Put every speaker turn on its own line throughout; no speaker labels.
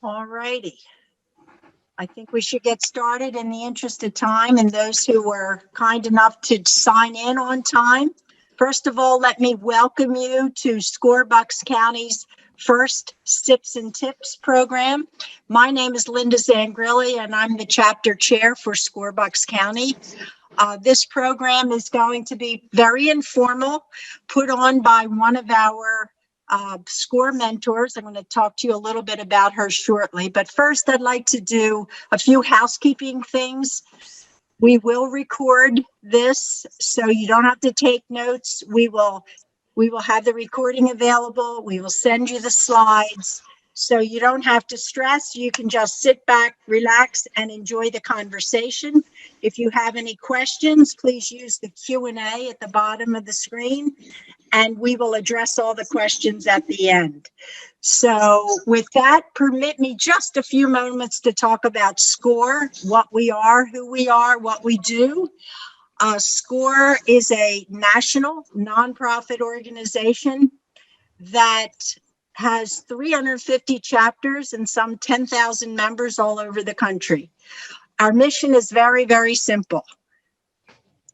All righty. I think we should get started in the interest of time and those who were kind enough to sign in on time. First of all, let me welcome you to SCORE Bucks County's first Sips and Tips program. My name is Linda Zangrilli and I'm the chapter chair for SCORE Bucks County. This program is going to be very informal, put on by one of our SCORE mentors. I'm going to talk to you a little bit about her shortly, but first I'd like to do a few housekeeping things. We will record this, so you don't have to take notes. We will have the recording available. We will send you the slides, so you don't have to stress. You can just sit back, relax, and enjoy the conversation. If you have any questions, please use the Q&A at the bottom of the screen, and we will address all the questions at the end. So with that, permit me just a few moments to talk about SCORE, what we are, who we are, what we do. SCORE is a national nonprofit organization that has 350 chapters and some 10,000 members all over the country. Our mission is very, very simple.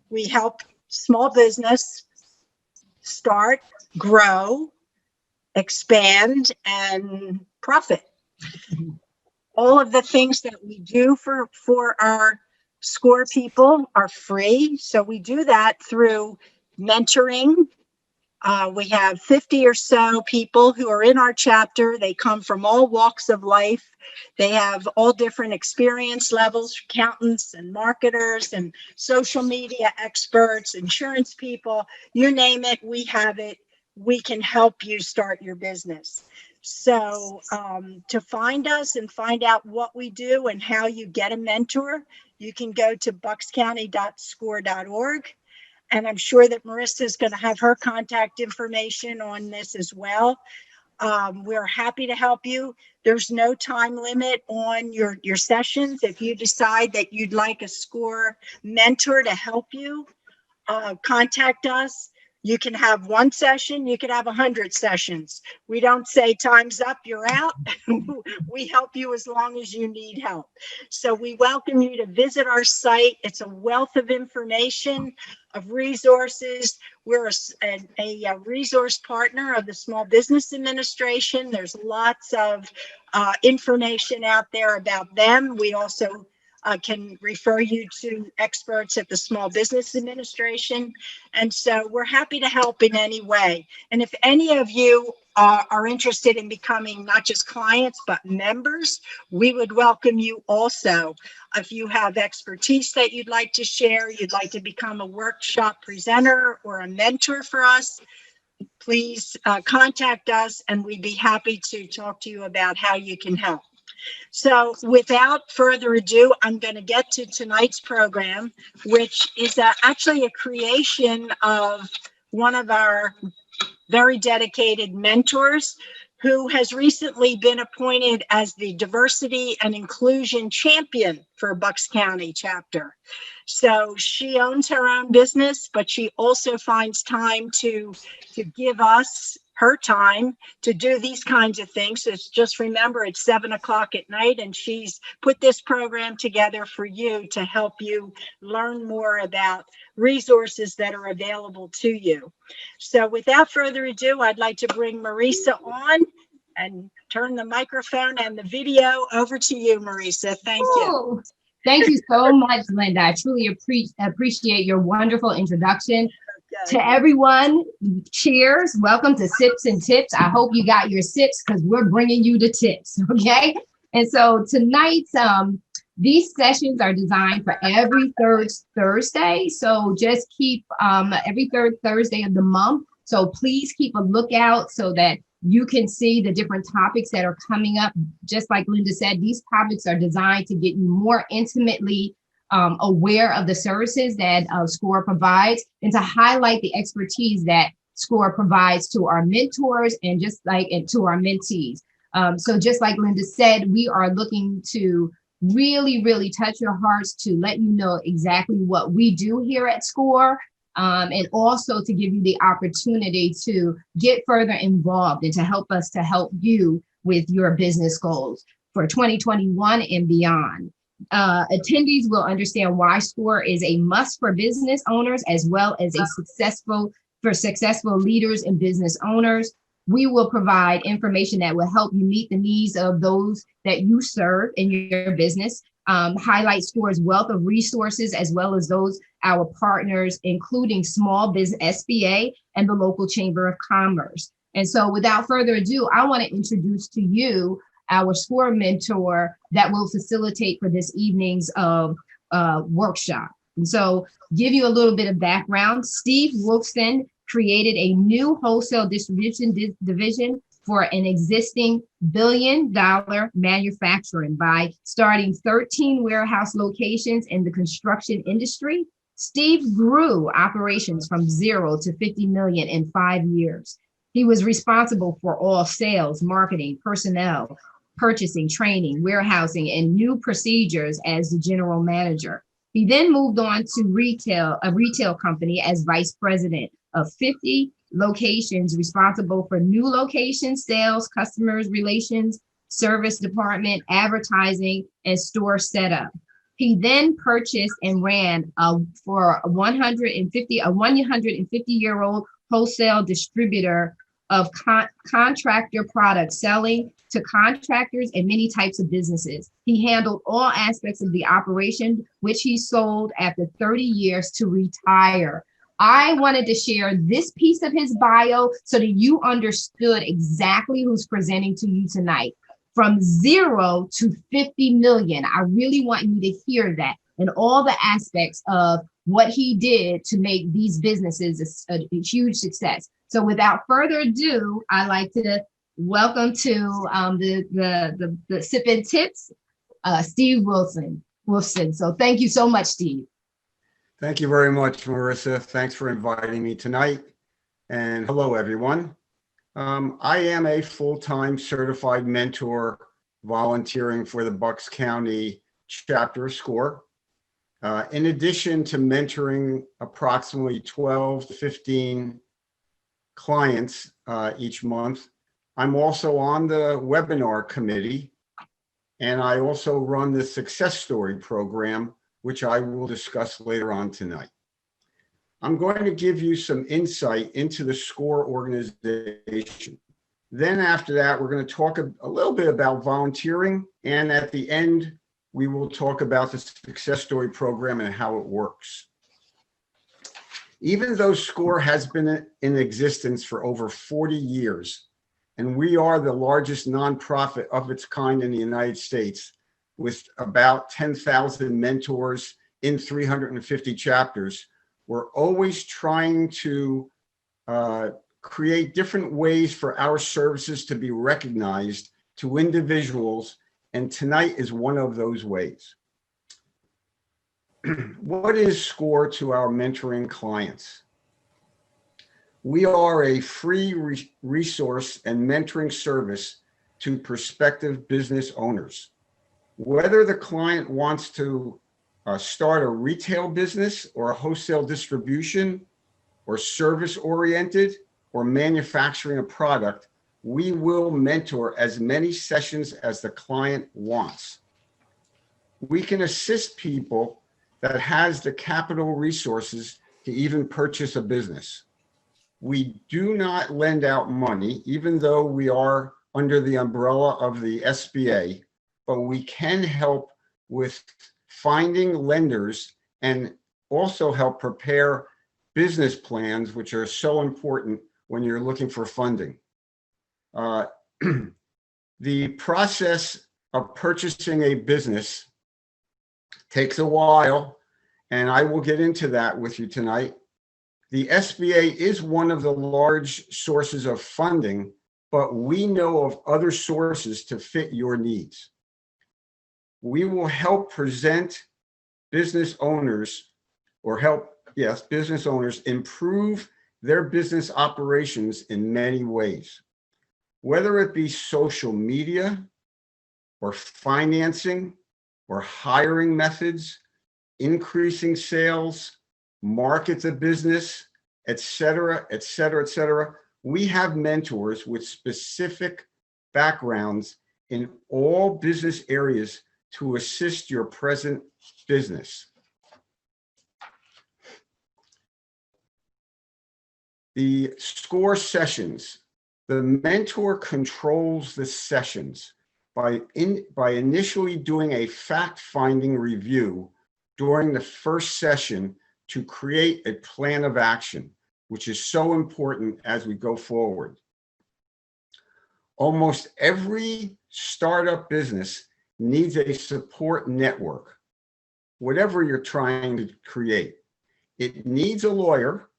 We help small business start, grow, expand, and profit. All of the things that we do for our SCORE people are free. So we do that through mentoring. We have 50 or so people who are in our chapter. They come from all walks of life. They have all different experience levels, accountants and marketers and social media experts, insurance people, you name it, we have it. We can help you start your business. So to find us and find out what we do and how you get a mentor, you can go to buckscounty.score.org. And I'm sure that Marissa is going to have her contact information on this as well. We're happy to help you. There's no time limit on your sessions. If you decide that you'd like a SCORE mentor to help you, contact us. You can have one session, you could have 100 sessions. We don't say time's up, you're out. We help you as long as you need help. So we welcome you to visit our site. It's a wealth of information, of resources. We're a resource partner of the Small Business Administration. There's lots of information out there about them. We also can refer you to experts at the Small Business Administration. And so we're happy to help in any way. And if any of you are interested in becoming not just clients, but members, we would welcome you also. If you have expertise that you'd like to share, you'd like to become a workshop presenter or a mentor for us, please contact us and we'd be happy to talk to you about how you can help. So without further ado, I'm going to get to tonight's program, which is actually a creation of one of our very dedicated mentors who has recently been appointed as the Diversity and Inclusion Champion for Bucks County chapter. So she owns her own business, but she also finds time to give us her time to do these kinds of things. So just remember, it's 7 o'clock at night, and she's put this program together for you to help you learn more about resources that are available to you. So without further ado, I'd like to bring Marissa on and turn the microphone and the video over to you, Marissa. Thank you.
Thank you so much, Linda. I truly appreciate your wonderful introduction. To everyone, cheers. Welcome to Sips and Tips. I hope you got your sips because we're bringing you the tips, okay? And so tonight, these sessions are designed for every third Thursday. So just keep every third Thursday of the month. So please keep a lookout so that you can see the different topics that are coming up. Just like Linda said, these topics are designed to get you more intimately aware of the services that SCORE provides and to highlight the expertise that SCORE provides to our mentors and to our mentees. So just like Linda said, we are looking to really, really touch your hearts to let you know exactly what we do here at SCORE, and also to give you the opportunity to get further involved and to help us to help you with your business goals. for 2021 and beyond. Attendees will understand why SCORE is a must for business owners as well as successful leaders and business owners. We will provide information that will help you meet the needs of those that you serve in your business, highlight SCORE's wealth of resources as well as those our partners, including small business SBA and the local Chamber of Commerce. And so without further ado, I want to introduce to you our SCORE mentor that will facilitate for this evening's workshop. And so give you a little bit of background. Steve Wolfson created a new wholesale distribution division for an existing billion-dollar manufacturing by starting 13 warehouse locations in the construction industry. Steve grew operations from 0 to 50 million in 5 years. He was responsible for all sales, marketing, personnel, purchasing, training, warehousing, and new procedures as the general manager. He then moved on to a retail company as vice president of 50 locations, responsible for new locations, sales, customers, relations, service department, advertising, and store setup. He then purchased and ran for a 150-year-old wholesale distributor of contractor products, selling to contractors and many types of businesses. He handled all aspects of the operation, which he sold after 30 years to retire. I wanted to share this piece of his bio so that you understood exactly who's presenting to you tonight. From 0 to 50 million. I really want you to hear that and all the aspects of what he did to make these businesses a huge success. So without further ado, I'd like to welcome to the Sip and Tips, Steve Wolfson. So thank you so much, Steve.
Thank you very much, Marissa. Thanks for inviting me tonight. And hello, everyone. I am a full-time certified mentor volunteering for the Bucks County chapter of SCORE. In addition to mentoring approximately 12 to 15 clients each month, I'm also on the webinar committee, and I also run the success story program, which I will discuss later on tonight. I'm going to give you some insight into the SCORE organization. Then after that, we're going to talk a little bit about volunteering, and at the end, we will talk about the success story program and how it works. Even though SCORE has been in existence for over 40 years, and we are the largest nonprofit of its kind in the United States, with about 10,000 mentors in 350 chapters, we're always trying to create different ways for our services to be recognized to individuals, and tonight is one of those ways. What is SCORE to our mentoring clients? We are a free resource and mentoring service to prospective business owners. Whether the client wants to start a retail business or a wholesale distribution or service-oriented or manufacturing a product, we will mentor as many sessions as the client wants. We can assist people that has the capital resources to even purchase a business. We do not lend out money, even though we are under the umbrella of the SBA, but we can help with finding lenders and also help prepare business plans, which are so important when you're looking for funding. The process of purchasing a business takes a while, and I will get into that with you tonight. The SBA is one of the large sources of funding, but we know of other sources to fit your needs. We will help present business owners business owners improve their business operations in many ways, whether it be social media or financing or hiring methods, increasing sales, market the business, et cetera, et cetera, et cetera. We have mentors with specific backgrounds in all business areas to assist your present business. The SCORE sessions, the mentor controls the sessions by initially doing a fact-finding review during the first session to create a plan of action, which is so important as we go forward. Almost every startup business needs a support network, whatever you're trying to create. It needs a lawyer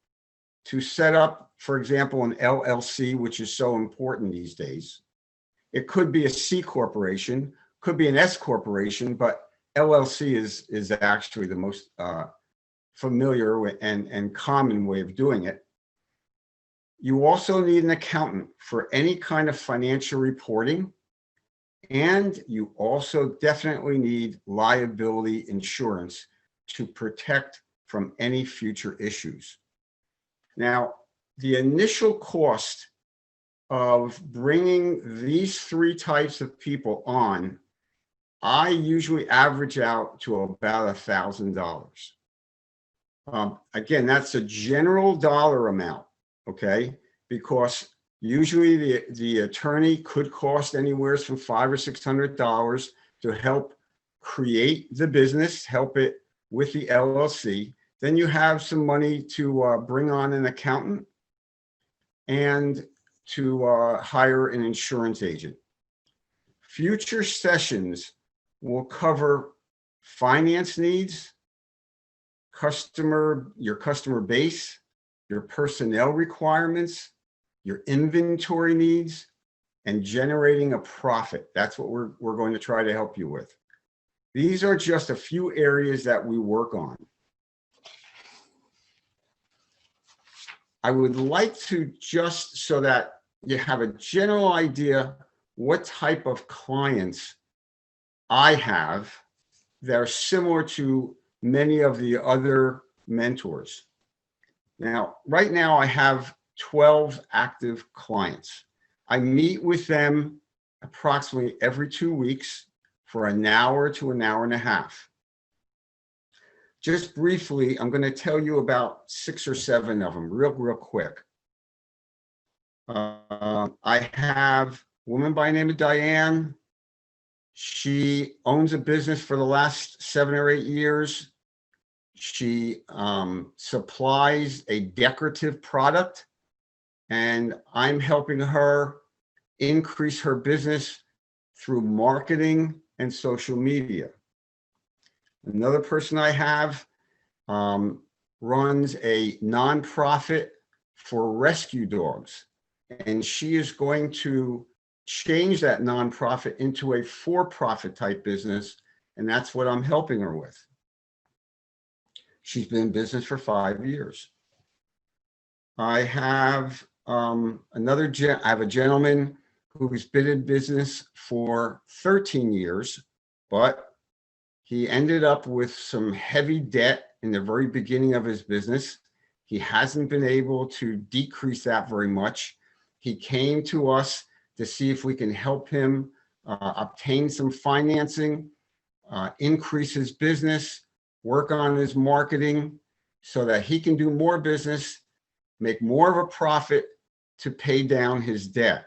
to set up, for example, an LLC, which is so important these days. It could be a C corporation, could be an S corporation, but LLC is actually the most familiar and common way of doing it. You also need an accountant for any kind of financial reporting, and you also definitely need liability insurance to protect from any future issues. Now, the initial cost of bringing these three types of people on, I usually average out to about $1,000. Again, that's a general dollar amount, okay? Because usually the attorney could cost anywhere from $500 or $600 to help create the business, help it with the LLC. Then you have some money to bring on an accountant and to hire an insurance agent. Future sessions will cover finance needs, your customer base, your personnel requirements, your inventory needs, and generating a profit. That's what we're going to try to help you with. These are just a few areas that we work on. I would like to, just so that you have a general idea what type of clients I have that are similar to many of the other mentors. Now, right now I have 12 active clients. I meet with them approximately every 2 weeks for an hour to an hour and a half. Just briefly, I'm going to tell you about 6 or 7 of them real quick. I have a woman by the name of Diane. She owns a business for the last 7 or 8 years. She supplies a decorative product, and I'm helping her increase her business through marketing and social media. Another person I have runs a nonprofit for rescue dogs, and she is going to change that nonprofit into a for-profit type business, and that's what I'm helping her with. She's been in business for 5 years. I have I have a gentleman who's been in business for 13 years, but he ended up with some heavy debt in the very beginning of his business. He hasn't been able to decrease that very much. He came to us to see if we can help him obtain some financing, increase his business, work on his marketing so that he can do more business, make more of a profit to pay down his debt.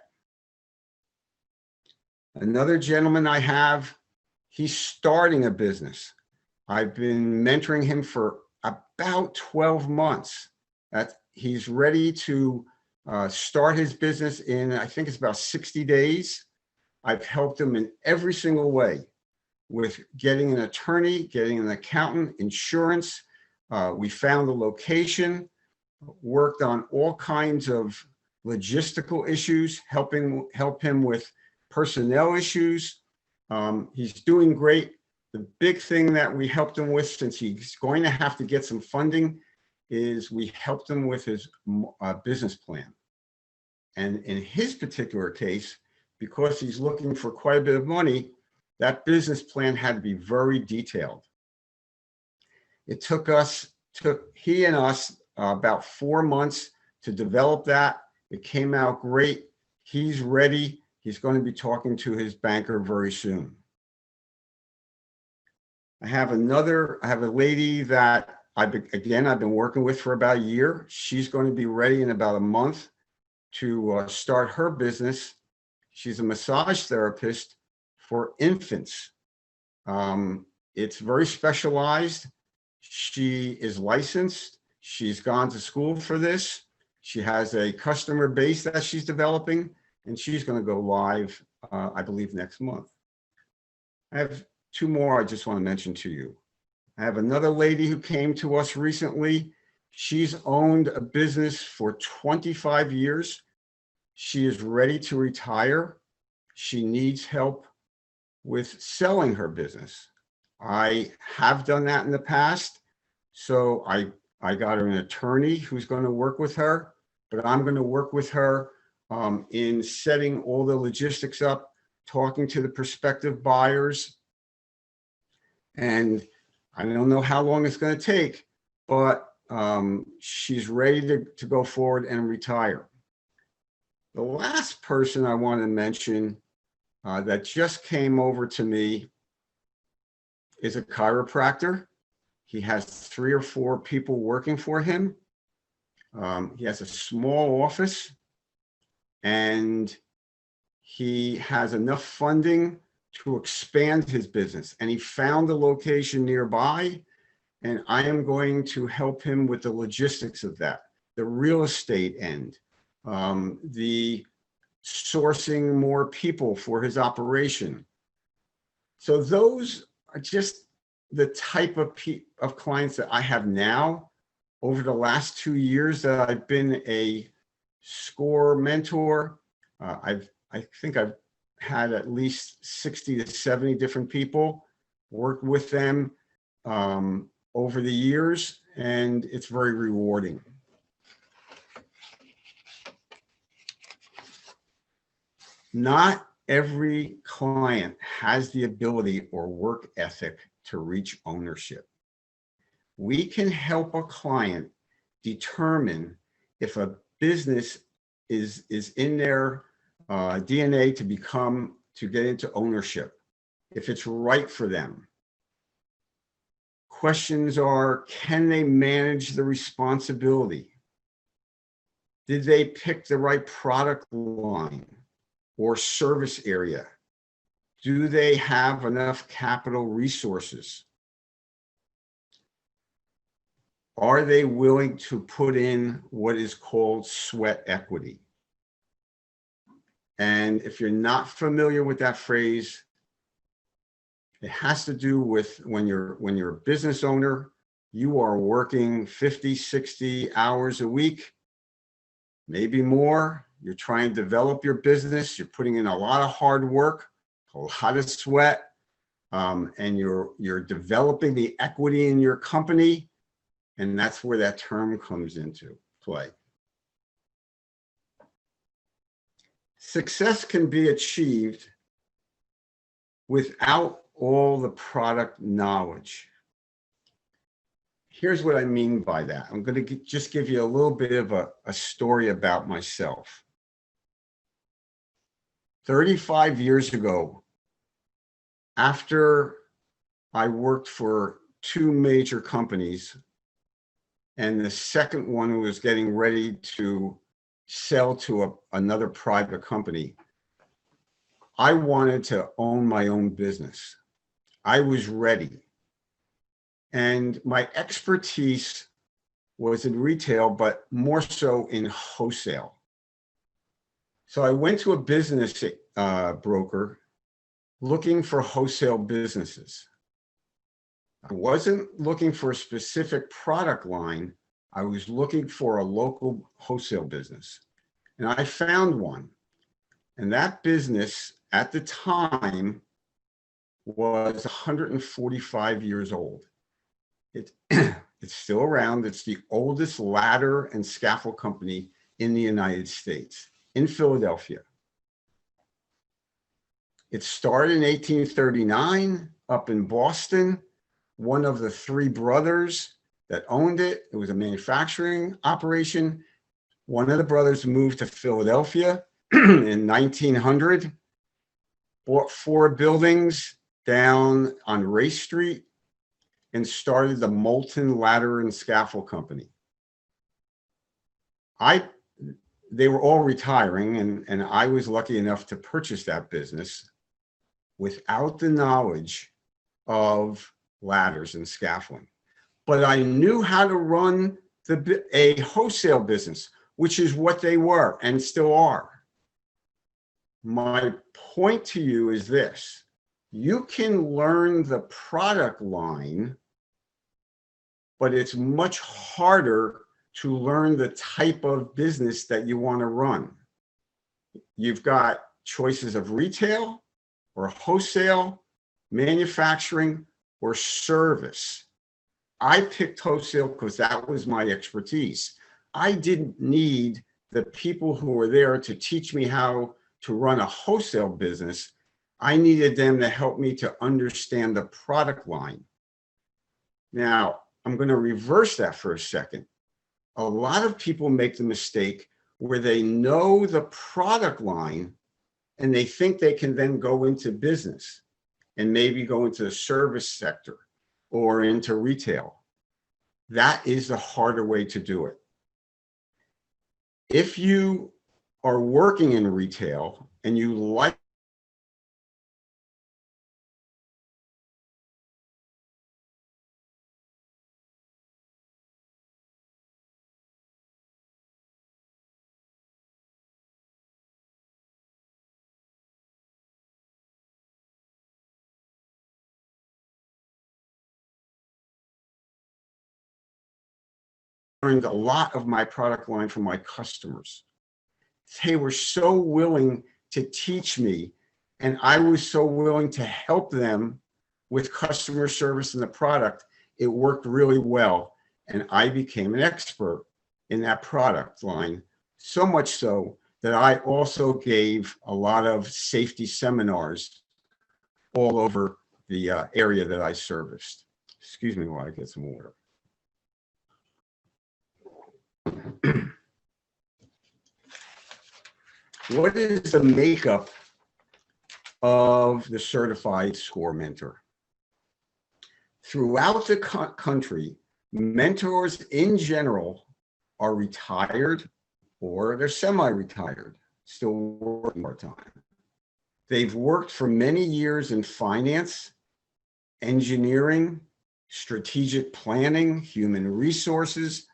Another gentleman I have, he's starting a business. I've been mentoring him for about 12 months. He's ready to start his business in, I think it's about 60 days. I've helped him in every single way with getting an attorney, getting an accountant, insurance. We found the location, worked on all kinds of logistical issues, help him with personnel issues. He's doing great. The big thing that we helped him with, since he's going to have to get some funding, is we helped him with his business plan. And in his particular case, because he's looking for quite a bit of money, that business plan had to be very detailed. It took he and us about 4 months to develop that. It came out great. He's ready He's going to be talking to his banker very soon. I have a lady that I've been working with for about a year. She's going to be ready in about a month to start her business. She's a massage therapist for infants. It's very specialized. She is licensed. She's gone to school for this. She has a customer base that she's developing, and she's going to go live, I believe, next month. I have two more I just want to mention to you. I have another lady who came to us recently. She's owned a business for 25 years. She is ready to retire. She needs help with selling her business. I have done that in the past. So I got her an attorney who's going to work with her, but I'm going to work with her in setting all the logistics up, talking to the prospective buyers. And I don't know how long it's going to take, but she's ready to go forward and retire. The last person I want to mention that just came over to me is a chiropractor. He has 3 or 4 people working for him. He has a small office, and he has enough funding to expand his business. And he found a location nearby, and I am going to help him with the logistics of that, the real estate end, the sourcing more people for his operation. So those are just the type of clients that I have now. Over the last 2 years that I've been a SCORE mentor, I think I've had at least 60 to 70 different people, worked with them over the years, and it's very rewarding. Not every client has the ability or work ethic to reach ownership. We can help a client determine if a business is in their DNA to get into ownership, if it's right for them. Questions are, can they manage the responsibility? Did they pick the right product line or service area? Do they have enough capital resources? Are they willing to put in what is called sweat equity? And if you're not familiar with that phrase, it has to do with when you're a business owner, you are working 50, 60 hours a week, maybe more. You're trying to develop your business. You're putting in a lot of hard work, a lot of sweat, and you're developing the equity in your company. And that's where that term comes into play. Success can be achieved without all the product knowledge. Here's what I mean by that. I'm going to just give you a little bit of a story about myself. 35 years ago, after I worked for 2 major companies, and the second one was getting ready to sell to another private company, I wanted to own my own business. I was ready. And my expertise was in retail, but more so in wholesale. So I went to a business broker looking for wholesale businesses. I wasn't looking for a specific product line. I was looking for a local wholesale business. And I found one. And that business at the time was 145 years old. It's still around. It's the oldest ladder and scaffold company in the United States, in Philadelphia. It started in 1839 up in Boston. One of the 3 brothers that owned it, it was a manufacturing operation. One of the brothers moved to Philadelphia, in 1900, bought 4 buildings down on Race Street, and started the Molten Ladder and Scaffold Company. They were all retiring, and I was lucky enough to purchase that business without the knowledge of ladders and scaffolding. But I knew how to run a wholesale business, which is what they were and still are. My point to you is this: you can learn the product line, but it's much harder to learn the type of business that you want to run. You've got choices of retail or wholesale, manufacturing, or service. I picked wholesale because that was my expertise. I didn't need the people who were there to teach me how to run a wholesale business. I needed them to help me to understand the product line. Now, I'm going to reverse that for a second. A lot of people make the mistake where they know the product line and they think they can then go into business and maybe go into the service sector or into retail. That is the harder way to do it. If you are working in retail and you like learned a lot of my product line from my customers. They were so willing to teach me, and I was so willing to help them with customer service and the product. It worked really well, and I became an expert in that product line, so much so that I also gave a lot of safety seminars all over the area that I serviced. Excuse me while I get some water. What is the makeup of the certified SCORE mentor? Throughout the country, mentors in general are retired or they're semi-retired, still working part-time. They've worked for many years in finance, engineering, strategic planning, human resources,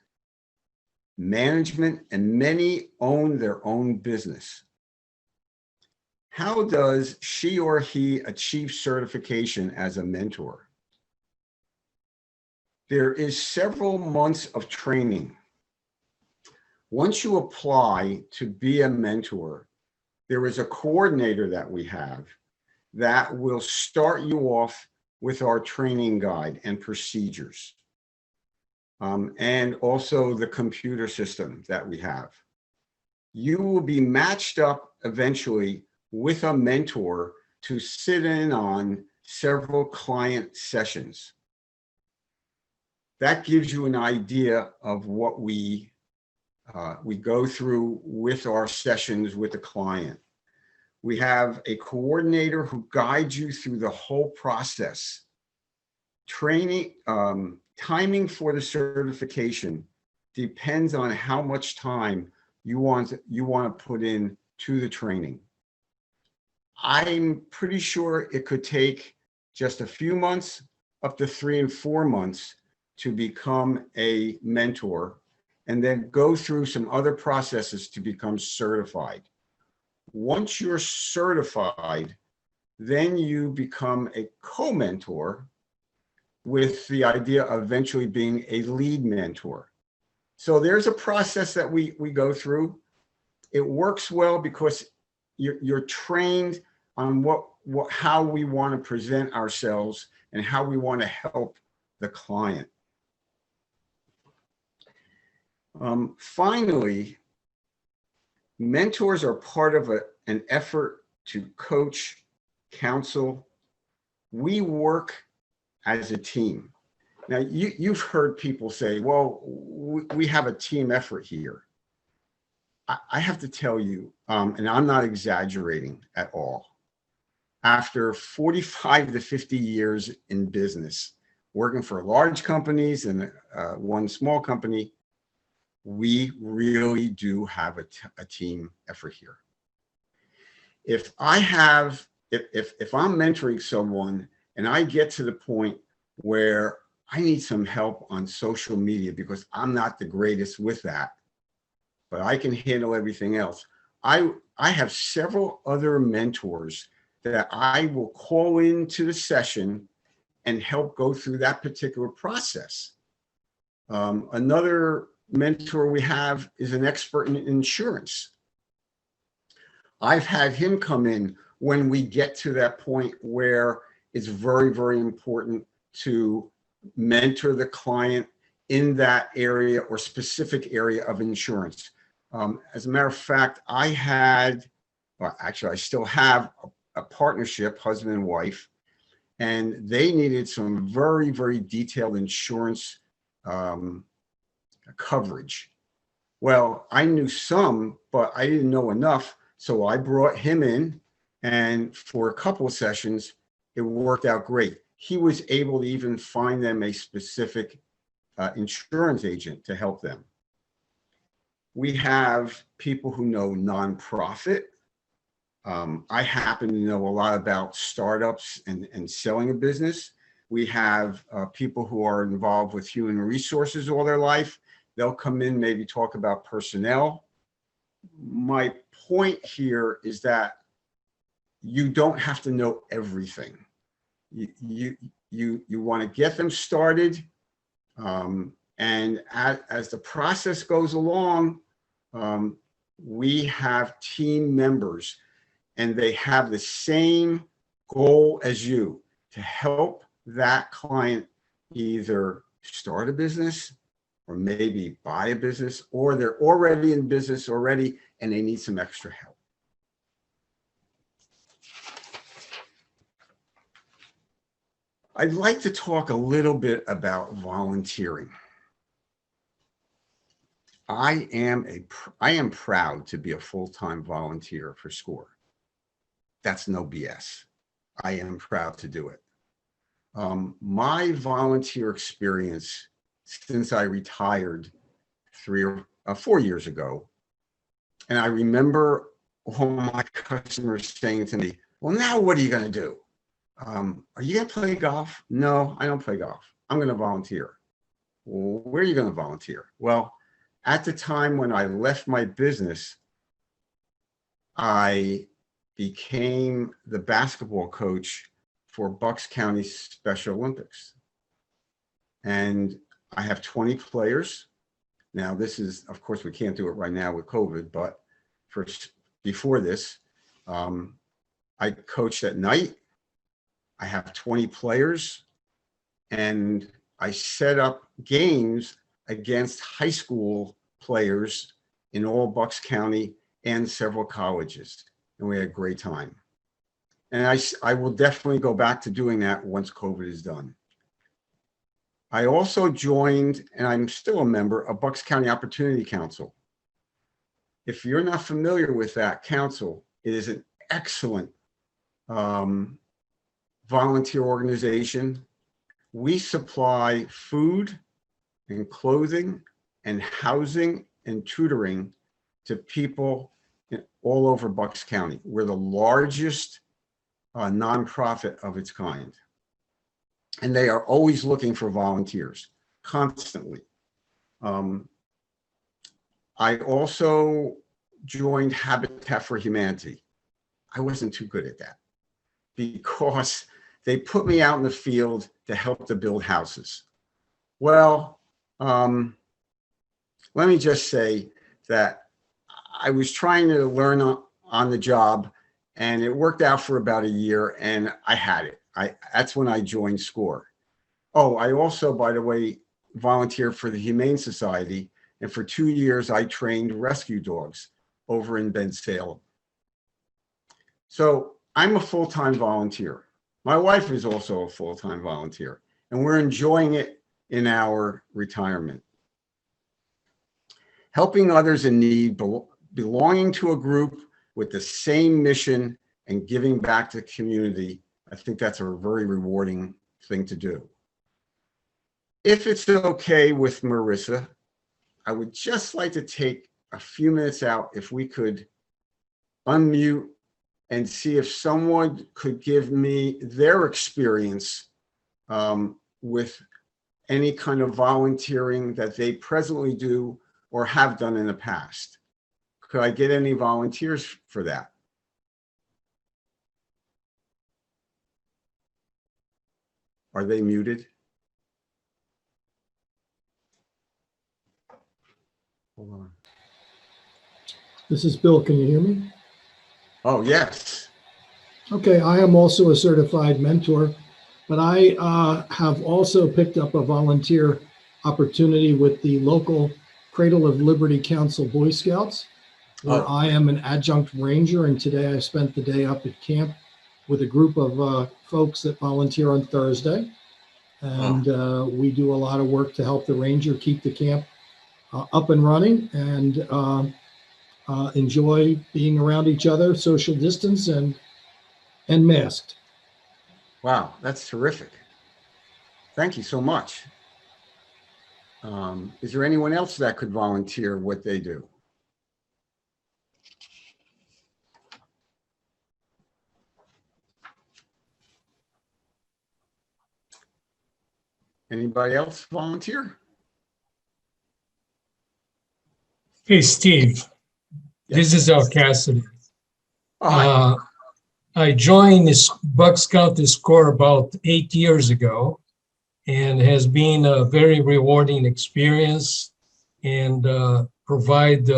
management, and many own their own business. How does she or he achieve certification as a mentor? There is several months of training. Once you apply to be a mentor, there is a coordinator that we have that will start you off with our training guide and procedures. And also the computer system that we have. You will be matched up eventually with a mentor to sit in on several client sessions. That gives you an idea of what we go through with our sessions with the client. We have a coordinator who guides you through the whole process. Training, timing for the certification depends on how much time you want to put in to the training. I'm pretty sure it could take just a few months, up to 3 and 4 months to become a mentor, and then go through some other processes to become certified. Once you're certified, then you become a co-mentor with the idea of eventually being a lead mentor. So there's a process that we go through. It works well because you're trained on how we want to present ourselves and how we want to help the client. Finally, mentors are part of an effort to coach, counsel. We work as a team. Now, you've heard people say, well, we have a team effort here. I have to tell you, and I'm not exaggerating at all, after 45 to 50 years in business, working for large companies and one small company, we really do have a team effort here. If I'm mentoring someone and I get to the point where I need some help on social media because I'm not the greatest with that, but I can handle everything else, I have several other mentors that I will call into the session and help go through that particular process. Another mentor we have is an expert in insurance. I've had him come in when we get to that point where it's very, very important to mentor the client in that area or specific area of insurance. As a matter of fact, I still have a partnership, husband and wife, and they needed some very, very detailed insurance coverage. Well, I knew some, but I didn't know enough. So I brought him in, and for a couple of sessions, it worked out great. He was able to even find them a specific insurance agent to help them. We have people who know nonprofit. I happen to know a lot about startups and selling a business. We have people who are involved with human resources all their life. They'll come in, maybe talk about personnel. My point here is that you don't have to know everything. You want to get them started. And as the process goes along, we have team members, and they have the same goal as you, to help that client either start a business or maybe buy a business, or they're already in business already and they need some extra help. I'd like to talk a little bit about volunteering. I am proud to be a full-time volunteer for SCORE. That's no BS. I am proud to do it. My volunteer experience since I retired 3 or 4 years ago, and I remember all my customers saying to me, well, now what are you going to do? Are you going to play golf? No, I don't play golf. I'm going to volunteer. Well, where are you going to volunteer? Well, at the time when I left my business, I became the basketball coach for Bucks County Special Olympics. And I have 20 players. Now, this is, of course, we can't do it right now with COVID, but before this, I coached at night. I have 20 players, and I set up games against high school players in all Bucks County and several colleges, and we had a great time. And I will definitely go back to doing that once COVID is done. I also joined, and I'm still a member, of Bucks County Opportunity Council. If you're not familiar with that council, it is an excellent volunteer organization. We supply food and clothing and housing and tutoring to people all over Bucks County. We're the largest nonprofit of its kind. And they are always looking for volunteers, constantly. I also joined Habitat for Humanity. I wasn't too good at that because they put me out in the field to help to build houses. Well, let me just say that I was trying to learn on the job, and it worked out for about a year, and I had it. That's when I joined SCORE. Oh, I also, by the way, volunteered for the Humane Society, and for 2 years I trained rescue dogs over in Bensalem. So I'm a full-time volunteer. My wife is also a full-time volunteer, and we're enjoying it in our retirement. Helping others in need belonging to a group with the same mission and giving back to the community. I think that's a very rewarding thing to do. If it's okay with Marissa, I would just like to take a few minutes out, if we could unmute and see if someone could give me their experience with any kind of volunteering that they presently do or have done in the past. Could I get any volunteers for that? Are they muted? Hold on.
This is Bill. Can you hear me?
Oh, yes.
Okay, I am also a certified mentor, but I have also picked up a volunteer opportunity with the local Cradle of Liberty Council Boy Scouts, where
Oh.
I am an adjunct ranger. And today I spent the day up at camp with a group of folks that volunteer on Thursday. And we do a lot of work to help the ranger keep the camp up and running, and enjoy being around each other, social distance, and masked.
Wow, that's terrific. Thank you so much. Is there anyone else that could volunteer what they do? Anybody else volunteer?
Hey, Steve, this is Al Cassidy.
Oh, hi.
I joined this Buck Scout SCORE about 8 years ago, and has been a very rewarding experience, and provide,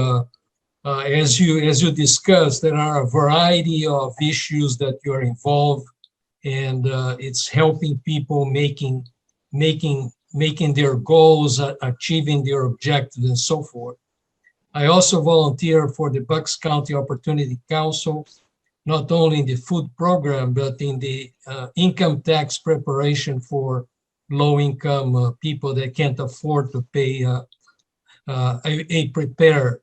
as you discussed, there are a variety of issues that you are involved, and it's helping people making their goals, achieving their objectives, and so forth. I also volunteer for the Bucks County Opportunity Council, not only in the food program, but in the income tax preparation for low-income people that can't afford to pay a preparer.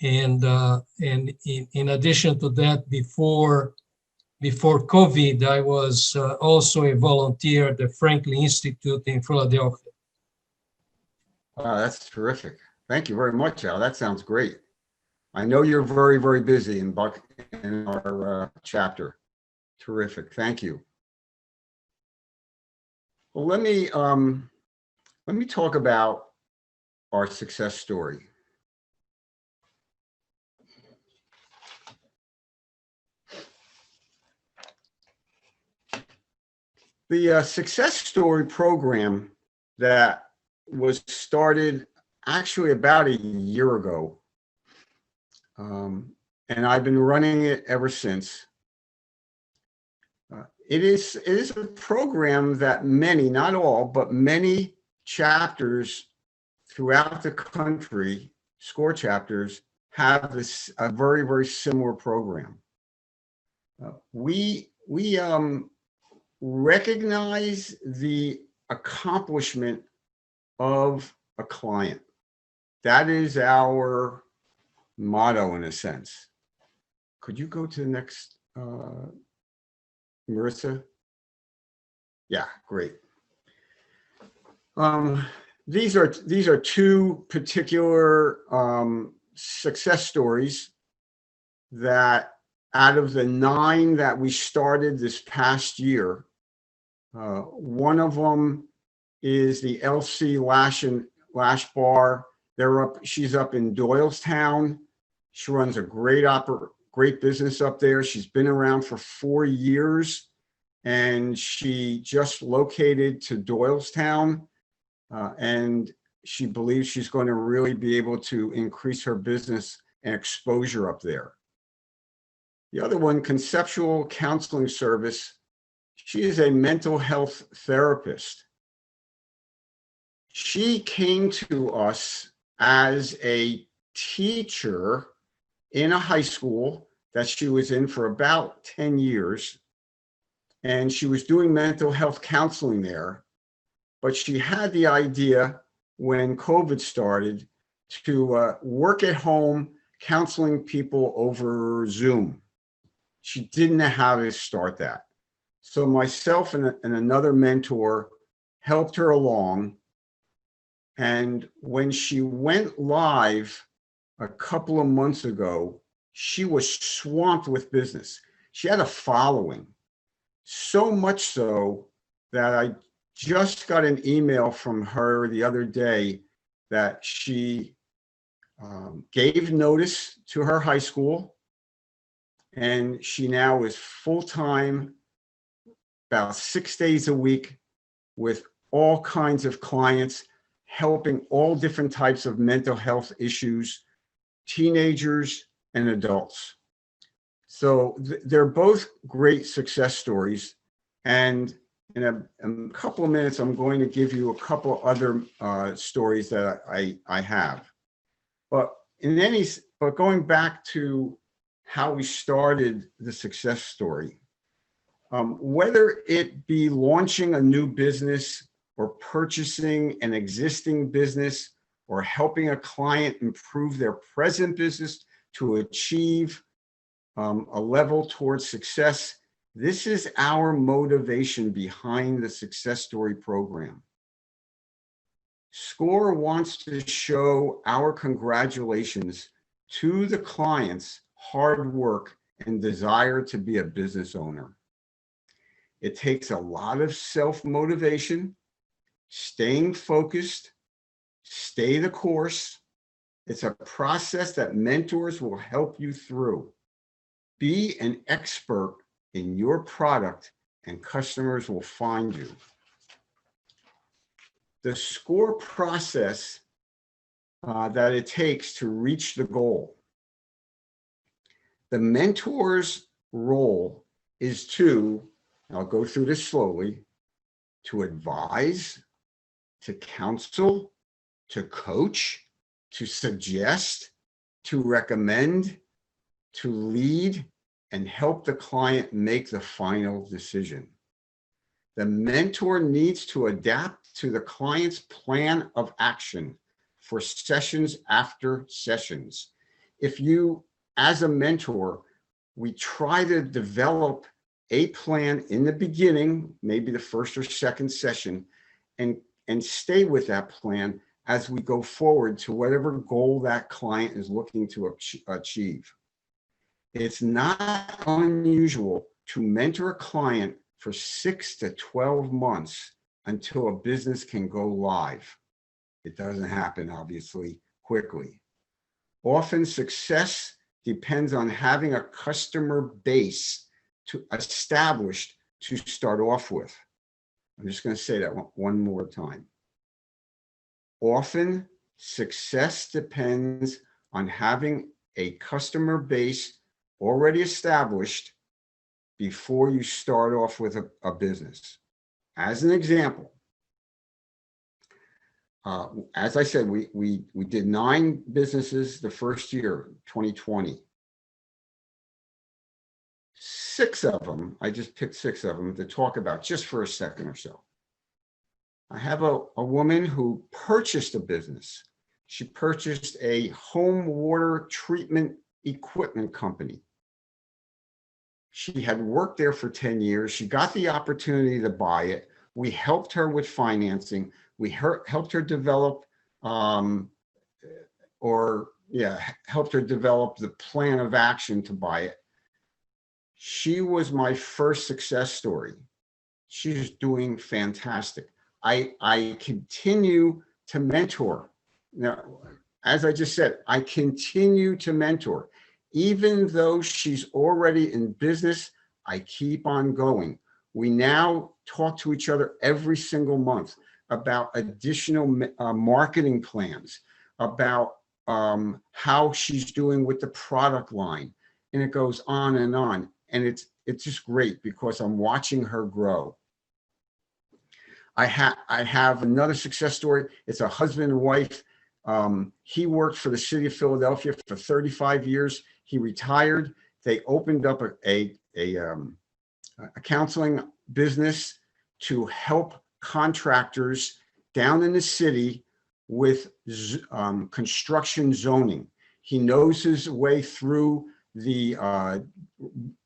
And in addition to that, before COVID, I was also a volunteer at the Franklin Institute in Philadelphia.
Wow, that's terrific. Thank you very much, Al. That sounds great. I know you're very, very busy in our chapter. Terrific. Thank you. Well, let me talk about our success story. The success story program that was started actually about a year ago, and I've been running it ever since. It is a program that many, not all, but many chapters throughout the country, SCORE chapters, have a very, very similar program. We recognize the accomplishment of a client. That is our motto, in a sense. Could you go to the next, Marissa? Yeah, great. These are two particular success stories that, out of the 9 that we started this past year, one of them is the LC Lash Bar. She's up in Doylestown. She runs a great business up there. She's been around for 4 years, and she just located to Doylestown, and she believes she's going to really be able to increase her business and exposure up there. The other one, Conceptual Counseling Service. She is a mental health therapist. She came to us as a teacher in a high school that she was in for about 10 years. And she was doing mental health counseling there. But she had the idea when COVID started to work at home, counseling people over Zoom. She didn't know how to start that. So myself and another mentor helped her along. And when she went live a couple of months ago, she was swamped with business. She had a following, so much so that I just got an email from her the other day that she gave notice to her high school, and she now is full-time, about 6 days a week, with all kinds of clients, helping all different types of mental health issues, teenagers and adults. So they're both great success stories. And in a couple of minutes, I'm going to give you a couple other stories that I have. But going back to how we started the success story, whether it be launching a new business or purchasing an existing business or helping a client improve their present business to achieve a level towards success, this is our motivation behind the Success Story program. SCORE wants to show our congratulations to the client's hard work and desire to be a business owner. It takes a lot of self-motivation, staying focused, stay the course. It's a process that mentors will help you through. Be an expert in your product and customers will find you. The SCORE process that it takes to reach the goal. The mentor's role is to, I'll go through this slowly, to advise, to counsel, to coach, to suggest, to recommend, to lead, and help the client make the final decision. The mentor needs to adapt to the client's plan of action for sessions after sessions. If you, as a mentor, we try to develop a plan in the beginning, maybe the first or second session, and stay with that plan as we go forward to whatever goal that client is looking to achieve. It's not unusual to mentor a client for 6 to 12 months until a business can go live. It doesn't happen, obviously, quickly. Often success depends on having a customer base established to start off with. I'm just going to say that one more time. Often success depends on having a customer base already established before you start off with a business. As an example, as I said, we did 9 businesses the first year, 2020. 6 of them, I just picked 6 of them to talk about just for a second or so. I have a woman who purchased a business. She purchased a home water treatment equipment company. She had worked there for 10 years. She got the opportunity to buy it. We helped her with financing. We helped her develop, helped her develop the plan of action to buy it. She was my first success story. She's doing fantastic. I continue to mentor. Now, as I just said, I continue to mentor. Even though she's already in business, I keep on going. We now talk to each other every single month about additional marketing plans, about how she's doing with the product line, and it goes on and on. And it's just great because I'm watching her grow. I have another success story. It's a husband and wife. He worked for the city of Philadelphia for 35 years. He retired. They opened up a counseling business to help contractors down in the city with construction zoning. He knows his way through the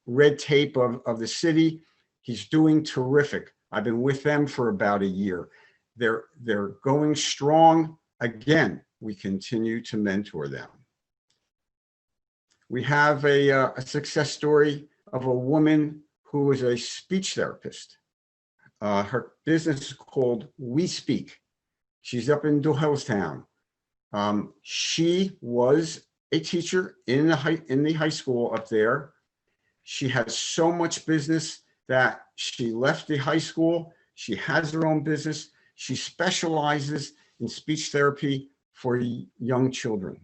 red tape of the city. He's doing terrific. I've been with them for about a year. They're going strong. Again, we continue to mentor them. We have a success story of a woman who is a speech therapist. Her business is called We Speak. She's up in Doylestown. She was a teacher in the high school up there. She has so much business that she left the high school. She has her own business. She specializes in speech therapy for young children.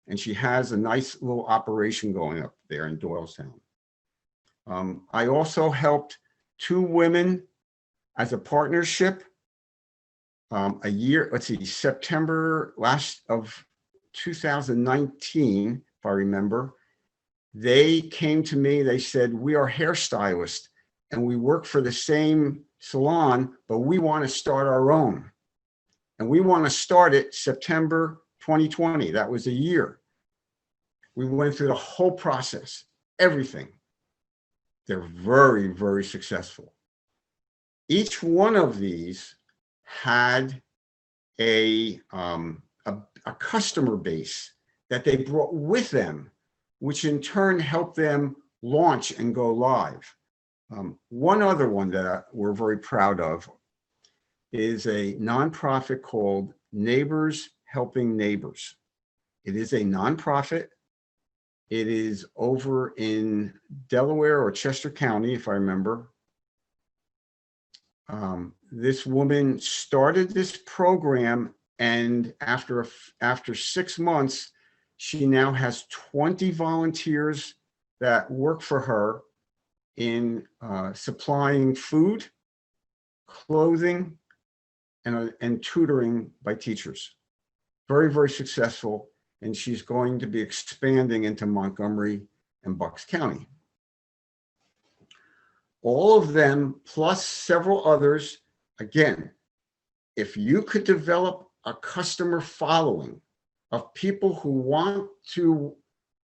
And she has a nice little operation going up there in Doylestown. I also helped 2 women as a partnership a year, let's see, September last of 2019, if I remember. They came to me, they said, we are hairstylists and we work for the same salon, but we want to start our own. And we want to start it September 2020. That was a year. We went through the whole process, everything. They're very, very successful. Each one of these had a customer base that they brought with them, which in turn helped them launch and go live. One other one that we're very proud of is a nonprofit called Neighbors Helping Neighbors. It is a nonprofit. It is over in Delaware or Chester County, if I remember. This woman started this program, and after 6 months, she now has 20 volunteers that work for her in supplying food, clothing, and tutoring by teachers. Very, very successful. And she's going to be expanding into Montgomery and Bucks County. All of them, plus several others, again, if you could develop a customer following of people who want to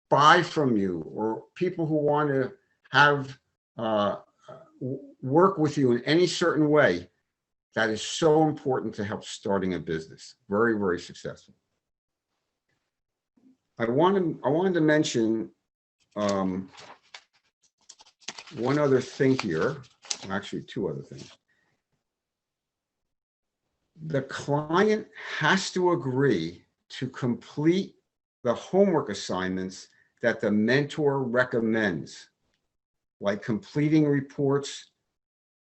buy from you, or people who want to have work with you in any certain way, that is so important to help starting a business. Very, very successful. I wanted to mention one other thing here, actually 2 other things. The client has to agree to complete the homework assignments that the mentor recommends, like completing reports,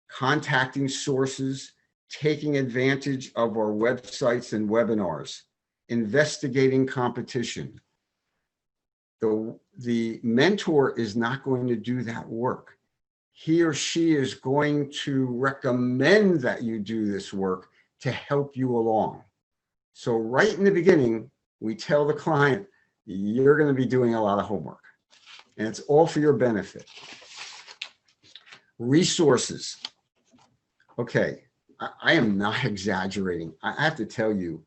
contacting sources, taking advantage of our websites and webinars, investigating competition. The mentor is not going to do that work. He or she is going to recommend that you do this work to help you along. So right in the beginning, we tell the client, you're going to be doing a lot of homework, and it's all for your benefit. Resources. Okay, I am not exaggerating. I have to tell you,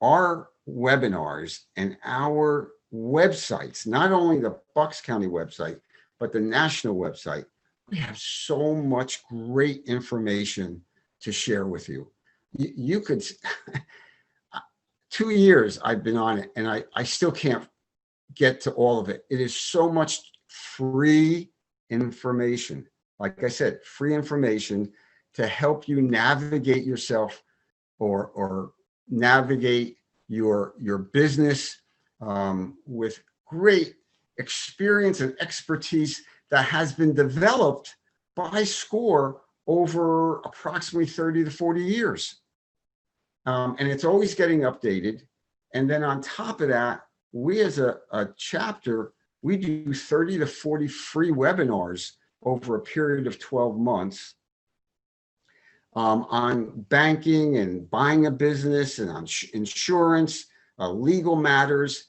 our webinars and our websites, not only the Bucks County website, but the national website, we have so much great information to share with you. You could, 2 years I've been on it, and I still can't get to all of it. It is so much free information. Like I said, free information to help you navigate yourself or navigate your business with great experience and expertise that has been developed by SCORE over approximately 30 to 40 years. And it's always getting updated. And then on top of that, we as a chapter, we do 30 to 40 free webinars over a period of 12 months on banking and buying a business, and on insurance, legal matters,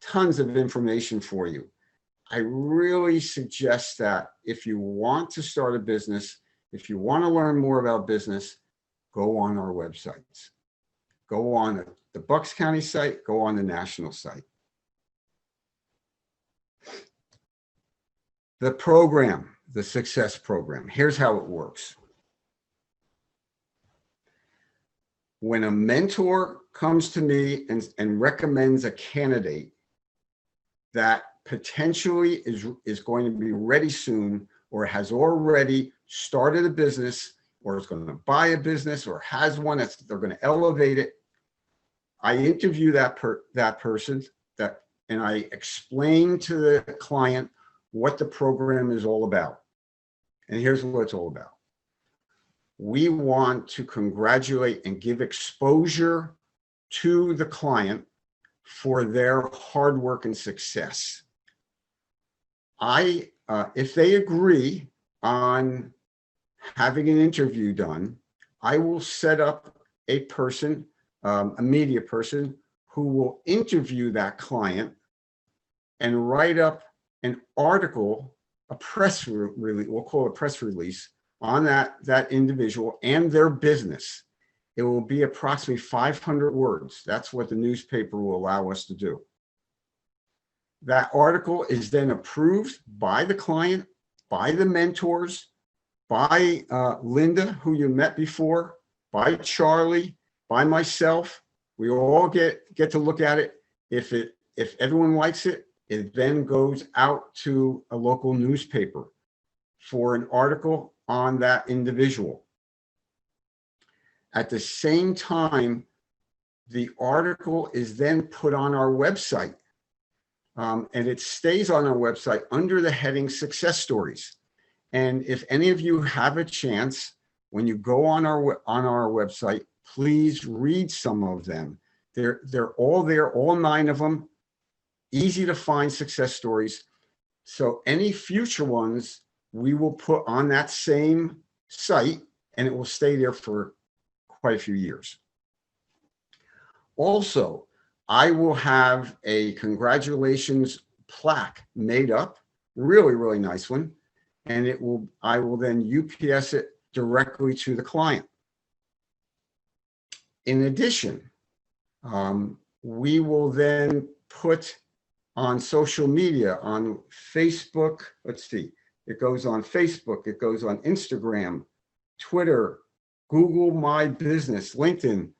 tons of information for you. I really suggest that if you want to start a business, if you want to learn more about business, go on our websites. Go on the Bucks County site, go on the national site. The program, the success program, here's how it works. When a mentor comes to me and recommends a candidate that potentially is going to be ready soon, or has already started a business, or is going to buy a business, or has one that's they're going to elevate it, I interview that person, and I explain to the client what the program is all about. And here's what it's all about. We want to congratulate and give exposure to the client for their hard work and success. If they agree on having an interview done, I will set up a person, a media person, who will interview that client and write up an article, a press release, we'll call it a press release, on that individual and their business. It will be approximately 500 words. That's what the newspaper will allow us to do. That article is then approved by the client, by the mentors, by Linda, who you met before, by Charlie, by myself. We all get to look at it. If everyone likes it, it then goes out to a local newspaper for an article on that individual. At the same time, the article is then put on our website, and it stays on our website under the heading Success Stories. And if any of you have a chance, when you go on our website, please read some of them. They're all there, all 9 of them. Easy to find success stories. So any future ones we will put on that same site, and it will stay there for quite a few years. Also, I will have a congratulations plaque made up, really, really nice one. And I will then UPS it directly to the client. In addition, we will then put on social media, on Facebook, let's see, it goes on Facebook, it goes on Instagram, Twitter, Google My Business, LinkedIn.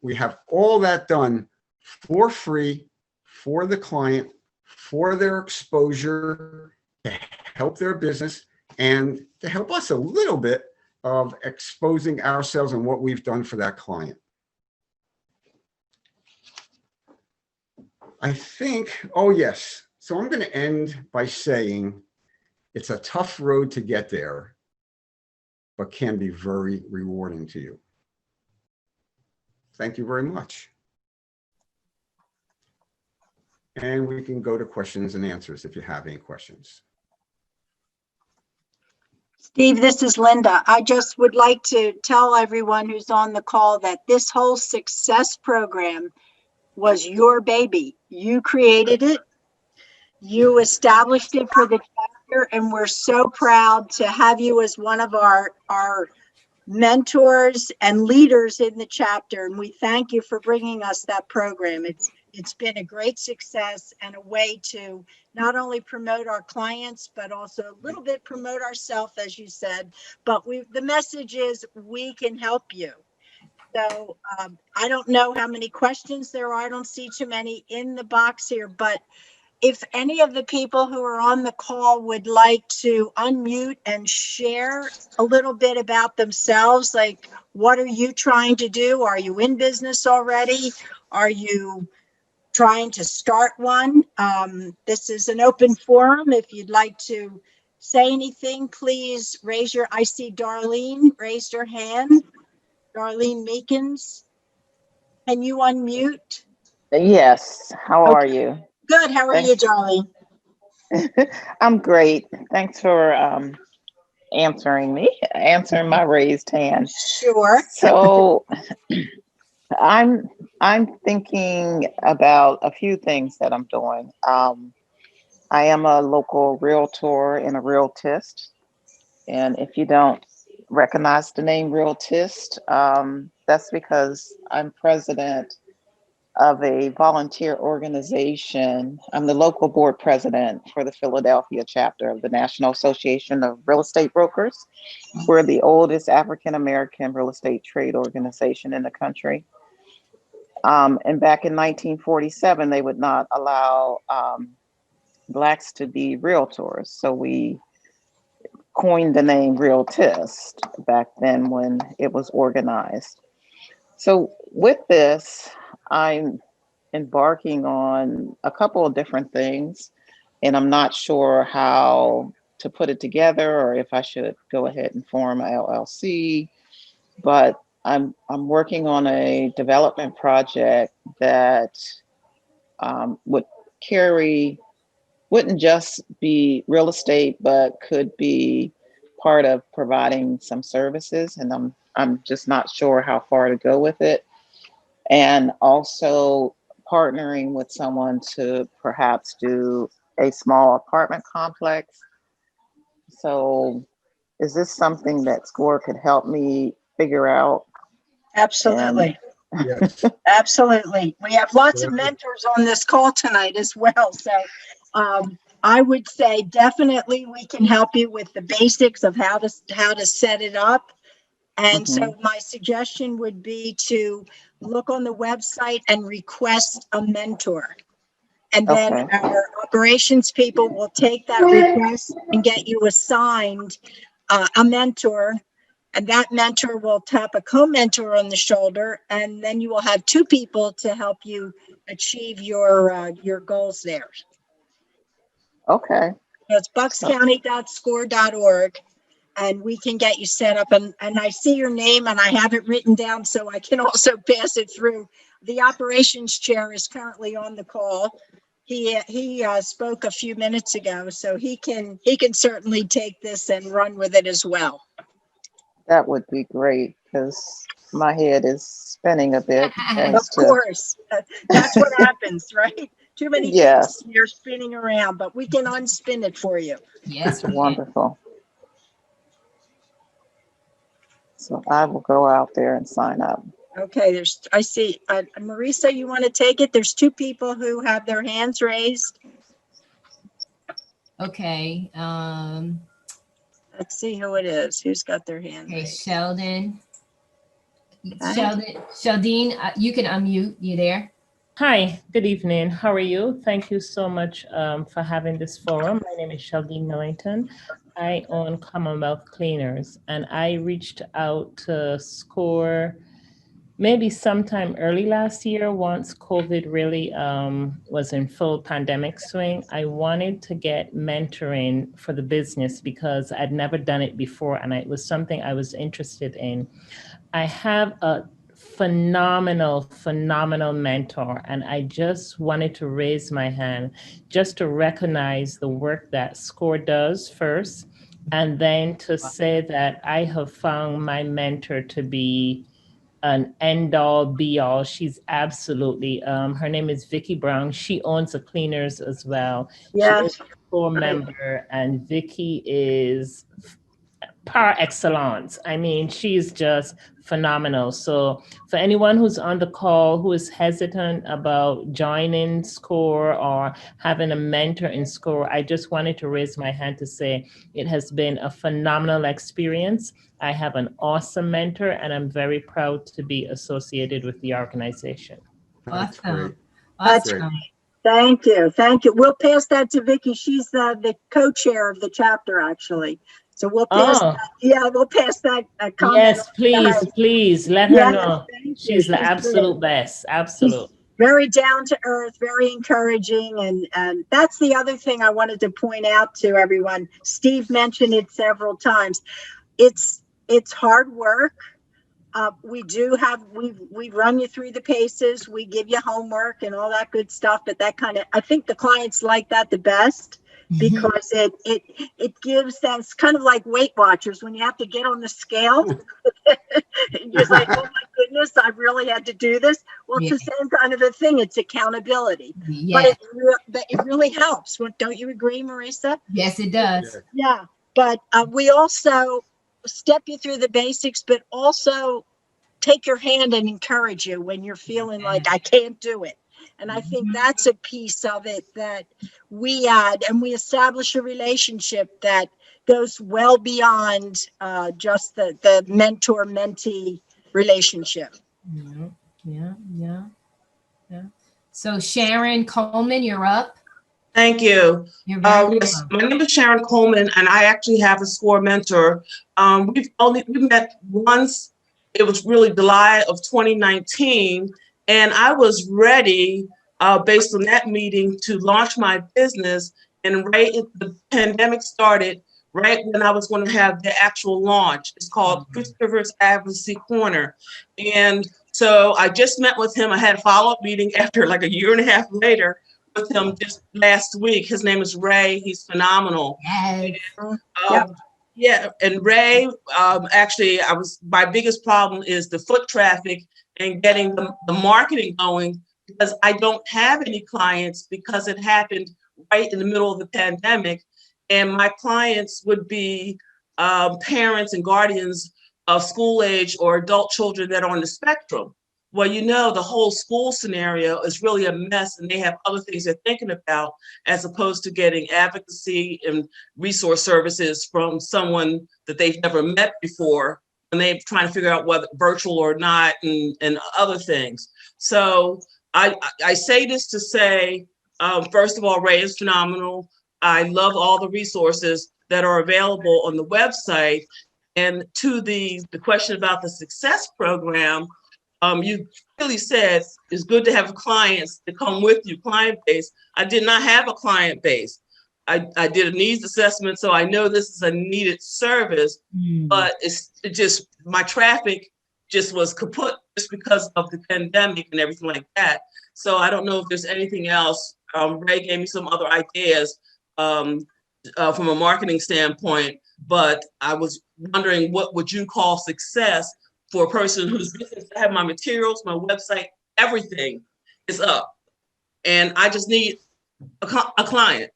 We have all that done for free for the client, for their exposure, to help their business, and to help us a little bit of exposing ourselves and what we've done for that client. I think, oh yes, so I'm going to end by saying it's a tough road to get there, but can be very rewarding to you. Thank you very much. And we can go to questions and answers if you have any questions.
Steve, this is Linda. I just would like to tell everyone who's on the call that this whole success program was your baby. You created it. You established it for the chapter, and we're so proud to have you as one of our mentors and leaders in the chapter. And we thank you for bringing us that program. It's been a great success and a way to not only promote our clients, but also a little bit promote ourselves, as you said. But the message is we can help you. So I don't know how many questions there are. I don't see too many in the box here, but if any of the people who are on the call would like to unmute and share a little bit about themselves, like what are you trying to do? Are you in business already? Are you trying to start one? This is an open forum. If you'd like to say anything, please I see Darlene raised her hand. Darlene Meekins, can you unmute?
Yes. How are
Okay.
you?
Good. How are you, Darlene?
I'm great. Thanks for answering my raised hand.
Sure.
So I'm thinking about a few things that I'm doing. I am a local realtor and a realtist. And if you don't recognize the name realtist, that's because I'm president of a volunteer organization. I'm the local board president for the Philadelphia chapter of the National Association of Real Estate Brokers. We're the oldest African-American real estate trade organization in the country. And back in 1947, they would not allow Blacks to be realtors. So we coined the name Realtist back then when it was organized. So with this, I'm embarking on a couple of different things, and I'm not sure how to put it together or if I should go ahead and form a LLC, but I'm working on a development project that wouldn't just be real estate, but could be part of providing some services. And I'm just not sure how far to go with it. And also partnering with someone to perhaps do a small apartment complex. So is this something that SCORE could help me figure out?
Absolutely.
Yes.
Absolutely. We have lots of mentors on this call tonight as well. So I would say definitely we can help you with the basics of how to set it up. And so my suggestion would be to look on the website and request a mentor. And then our operations people will take that request and get you assigned a mentor. And that mentor will tap a co-mentor on the shoulder, and then you will have two people to help you achieve your goals there.
Okay.
So it's buckscounty.score.org, and we can get you set up. And I see your name, and I have it written down, so I can also pass it through. The operations chair is currently on the call. He spoke a few minutes ago, so he can certainly take this and run with it as well.
That would be great because my head is spinning a bit.
Of course, that's what happens, right? Too many things you're spinning around, but we can unspin it for you.
Yes,
wonderful. So I will go out there and sign up.
Okay, I see. Marissa, you want to take it? There's two people who have their hands raised.
Okay.
Let's see who it is. Who's got their hand
Okay,
raised?
Sheldon. Sheldon, you can unmute. You there?
Hi, good evening. How are you? Thank you so much for having this forum. My name is Sheldon Millington. I own Commonwealth Cleaners, and I reached out to SCORE maybe sometime early last year once COVID really was in full pandemic swing. I wanted to get mentoring for the business because I'd never done it before, and it was something I was interested in. I have a phenomenal mentor, and I just wanted to raise my hand just to recognize the work that SCORE does first, and then to say that I have found my mentor to be an end all be all. She's absolutely, her name is Vicki Brown. She owns the Cleaners as well.
Yes.
She is a SCORE member, and Vicki is par excellence. I mean, she's just phenomenal. So for anyone who's on the call who is hesitant about joining SCORE or having a mentor in SCORE, I just wanted to raise my hand to say it has been a phenomenal experience. I have an awesome mentor, and I'm very proud to be associated with the organization.
That's great.
That's great. Thank you. Thank you. We'll pass that to Vicki. She's the co-chair of the chapter, actually. So we'll pass we'll pass that comment.
Yes, please let her know. She's the absolute best. Absolute.
She's very down to earth, very encouraging. And that's the other thing I wanted to point out to everyone. Steve mentioned it several times. It's hard work. We run you through the paces. We give you homework and all that good stuff. But I think the clients like that the best. Because it gives them, it's kind of like Weight Watchers when you have to get on the scale. You're like, oh my goodness, I really had to do this. Well, it's the same kind of a thing. It's accountability. But it really helps. Don't you agree, Marissa?
Yes, it does.
Yeah. But we also step you through the basics, but also take your hand and encourage you when you're feeling like I can't do it. And I think that's a piece of it that we add, and we establish a relationship that goes well beyond just the mentor-mentee relationship.
Yeah. So Sharon Coleman, you're up.
Thank you.
You're very
Yes,
welcome.
my name is Sharon Coleman, and I actually have a SCORE mentor. We met once. It was really July of 2019, and I was ready, based on that meeting, to launch my business. And the pandemic started right when I was going to have the actual launch. It's called Christopher's Advocacy Corner, and so I just met with him. I had a follow-up meeting after like a year and a half later with him just last week. His name is Ray. He's phenomenal.
Yes.
Yeah, and Ray, actually, my biggest problem is the foot traffic and getting the marketing going, because I don't have any clients because it happened right in the middle of the pandemic. And my clients would be parents and guardians of school age or adult children that are on the spectrum. Well, the whole school scenario is really a mess, and they have other things they're thinking about, as opposed to getting advocacy and resource services from someone that they've never met before, and they're trying to figure out whether virtual or not, and other things. So I say this to say, first of all, Ray is phenomenal. I love all the resources that are available on the website. And to the question about the success program, you really said it's good to have clients to come with you, client base. I did not have a client base. I did a needs assessment, so I know this is a needed service, but my traffic just was kaput just because of the pandemic and everything like that. So I don't know if there's anything else. Ray gave me some other ideas from a marketing standpoint, but I was wondering, what would you call success for a person whose business? I have my materials, my website, everything is up, and I just need a client.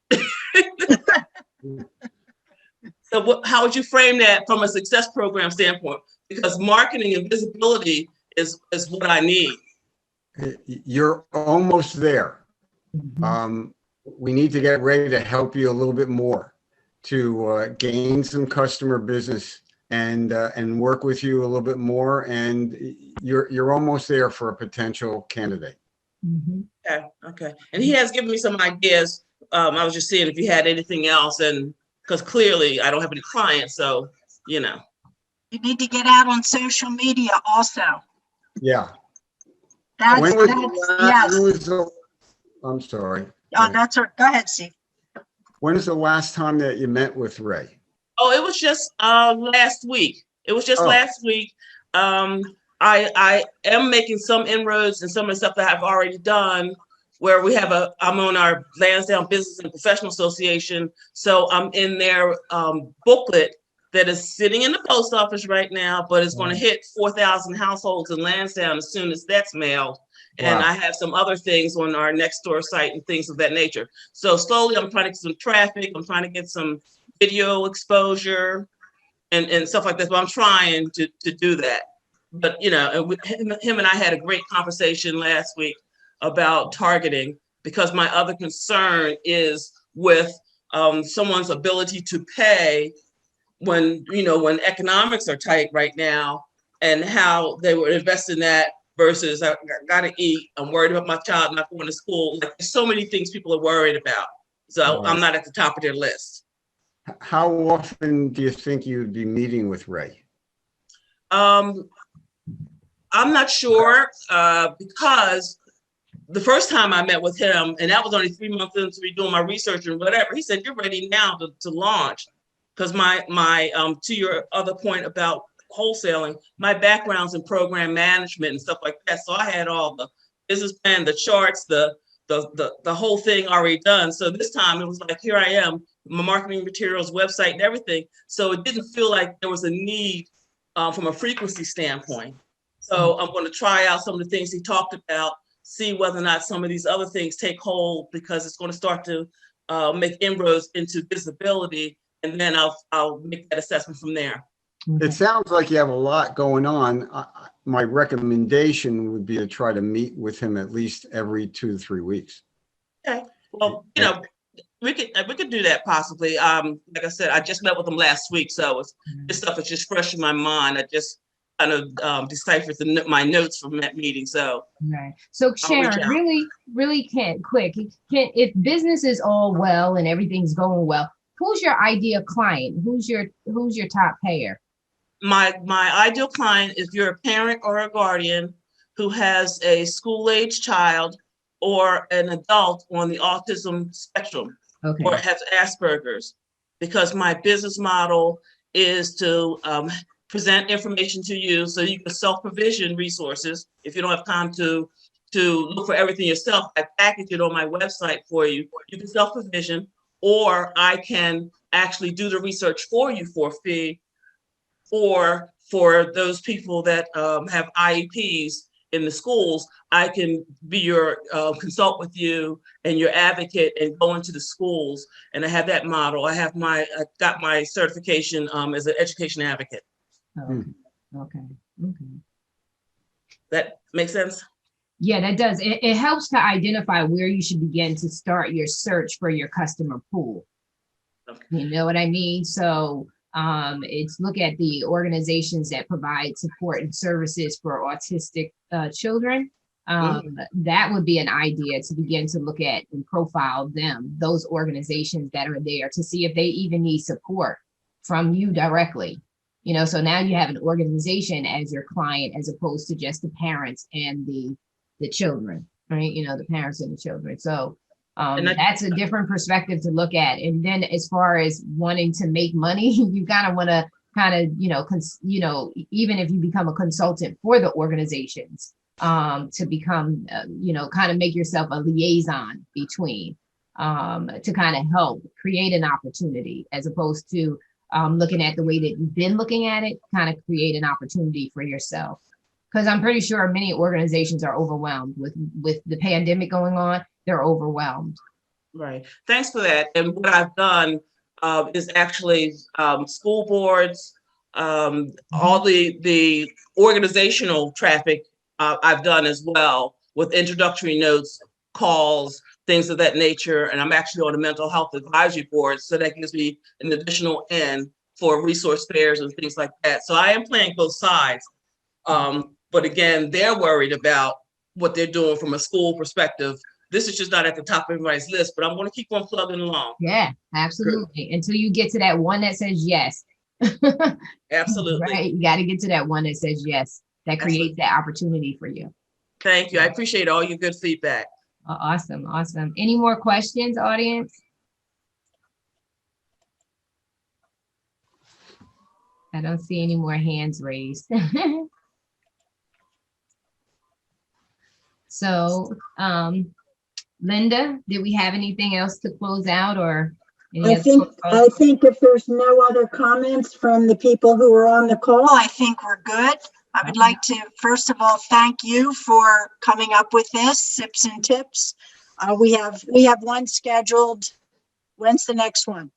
So how would you frame that from a success program standpoint? Because marketing and visibility is what I need.
You're almost there. We need to get ready to help you a little bit more to gain some customer business and work with you a little bit more, and you're almost there for a potential candidate.
Okay. And he has given me some ideas. I was just seeing if you had anything else, and because clearly I don't have any clients, so
You need to get out on social media also.
Yeah.
Yes.
I'm sorry.
Oh, that's right. Go ahead, Steve.
When is the last time that you met with Ray?
Oh, it was just last week. Last week. I am making some inroads in some of the stuff that I've already done, where I'm on our Lansdowne Business and Professional Association. So I'm in their booklet that is sitting in the post office right now, but it's going to hit 4,000 households in Lansdowne as soon as that's mailed. And I have some other things on our Nextdoor site and things of that nature. So slowly I'm trying to get some traffic. I'm trying to get some video exposure and stuff like that. But I'm trying to do that. But, him and I had a great conversation last week about targeting, because my other concern is with someone's ability to pay when economics are tight right now, and how they would invest in that versus I gotta eat. I'm worried about my child not going to school. Like, there's so many things people are worried about. So I'm not at the top of their list.
How often do you think you'd be meeting with Ray?
I'm not sure, because the first time I met with him, and that was only 3 months into me doing my research and whatever, he said, "You're ready now to launch." Because my to your other point about wholesaling, my background's in program management and stuff like that. So I had all the business plan, the charts, the whole thing already done. So this time it was like, here I am, my marketing materials, website, and everything. So it didn't feel like there was a need from a frequency standpoint. So I'm going to try out some of the things he talked about, see whether or not some of these other things take hold, because it's going to start to make inroads into visibility, and then I'll make that assessment from there.
It sounds like you have a lot going on. My recommendation would be to try to meet with him at least every 2 to 3 weeks.
Okay, well, we could do that possibly. Like I said, I just met with him last week, so this stuff is just fresh in my mind. I just kind of deciphered my notes from that meeting. So,
right. So Sharon, really quick, if business is all well and everything's going well, who's your ideal client? Who's your top payer?
My ideal client is you're a parent or a guardian who has a school-age child or an adult on the autism spectrum,
okay,
or has Asperger's, because my business model is to present information to you so you can self-provision resources. If you don't have time to look for everything yourself, I package it on my website for you. You can self-provision, or I can actually do the research for you for a fee, or for those people that have IEPs in the schools, I can be your consult with you and your advocate and go into the schools. And I have that model. I got my certification as an education advocate.
Okay.
That makes sense?
Yeah, that does. It helps to identify where you should begin to start your search for your customer pool.
Okay.
You know what I mean? So it's look at the organizations that provide support and services for autistic children. That would be an idea to begin to look at and profile those organizations that are there, to see if they even need support from you directly. You know, so now you have an organization as your client, as opposed to just the parents and the children, right? You know, the parents and the children. So that's a different perspective to look at. And then as far as wanting to make money, you kind of want to even if you become a consultant for the organizations, to become, kind of make yourself a liaison between, to kind of help create an opportunity, as opposed to looking at the way that you've been looking at it, kind of create an opportunity for yourself. Because I'm pretty sure many organizations are overwhelmed with the pandemic going on. They're overwhelmed.
Right. Thanks for that. And what I've done is actually school boards, all the organizational traffic I've done as well, with introductory notes, calls, things of that nature. And I'm actually on the mental health advisory board, so that gives me an additional N for resource fairs and things like that. So I am playing both sides. But again, they're worried about what they're doing from a school perspective. This is just not at the top of everybody's list, but I'm going to keep on plugging along.
Yeah, absolutely. Good. Until you get to that one that says yes.
Absolutely.
Right? You got to get to that one that says yes. That creates that opportunity for you.
Thank you. I appreciate all your good feedback.
Awesome. Awesome. Any more questions, audience? I don't see any more hands raised. So, Linda, did we have anything else to close out, or?
I think if there's no other comments from the people who are on the call, I think we're good. I would like to, first of all, thank you for coming up with this, Sips and Tips. We have one scheduled. When's the next one?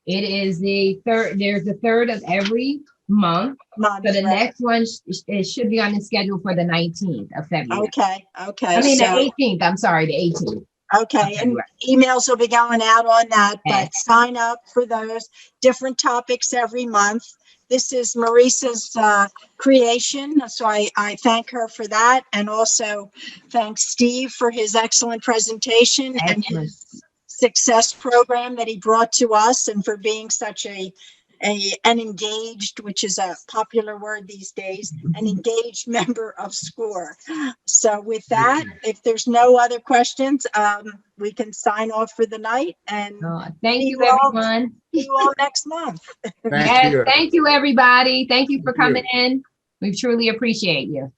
It is the third. There's the third of every month. So the next one, it should be on the schedule for the 19th of February.
Okay.
I mean, the 18th. I'm sorry, the 18th.
Okay, and emails will be going out on that, but sign up for those different topics every month. This is Marissa's creation, so I thank her for that, and also thank Steve for his excellent presentation and his success program that he brought to us, and for being such an engaged, which is a popular word these days, an engaged member of SCORE. So with that, if there's no other questions, we can sign off for the night, and
thank you, everyone.
See you all next month.
Thank you, everybody. Thank you for coming in. We truly appreciate you.